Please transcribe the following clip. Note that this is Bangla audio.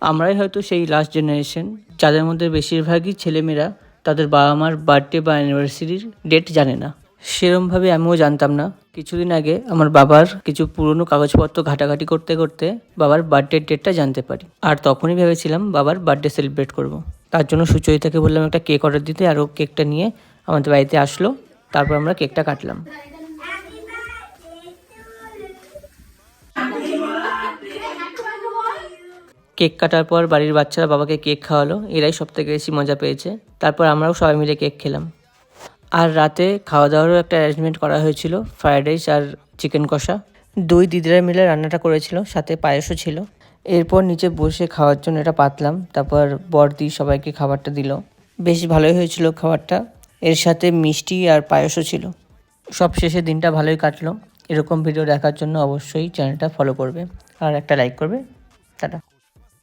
আমরাই হয়তো সেই লাস্ট জেনারেশন যাদের মধ্যে বেশিরভাগই ছেলেমেয়েরা তাদের বাবা মার বার্থডে বা অ্যানিভার্সারির ডেট জানে না। সেরমভাবে আমিও জানতাম না। কিছুদিন আগে আমার বাবার কিছু পুরনো কাগজপত্র ঘাটাঘাটি করতে করতে বাবার বার্থডের ডেটটা জানতে পারি। আর তখনই ভেবেছিলাম বাবার বার্থডে সেলিব্রেট করব। তার জন্য সুচরিতাকে বললাম একটা কেক অর্ডার দিতে, আর ও কেকটা নিয়ে আমাদের বাড়িতে আসলো। তারপর আমরা কেকটা কাটলাম। কেক কাটার পর বাড়ির বাচ্চারা বাবাকে কেক খাওয়ালো, এরাই সবথেকে বেশি মজা পেয়েছে। তারপর আমরাও সবাই মিলে কেক খেলাম। আর রাতে খাওয়া দাওয়ারও একটা অ্যারেঞ্জমেন্ট করা হয়েছিল, ফ্রায়েড রাইস আর চিকেন কষা। দুই দিদিরা মিলে রান্নাটা করেছিল, সাথে পায়েসও ছিল। এরপর নিচে বসে খাওয়ার জন্য এটা পাতলাম, তারপর বড়দি সবাইকে খাবারটা দিল। বেশ ভালোই হয়েছিল খাবারটা, এর সাথে মিষ্টি আর পায়েসও ছিল। সব শেষে দিনটা ভালোই কাটলো। এরকম ভিডিও দেখার জন্য অবশ্যই চ্যানেলটা ফলো করবে আর একটা লাইক করবে। টাটা।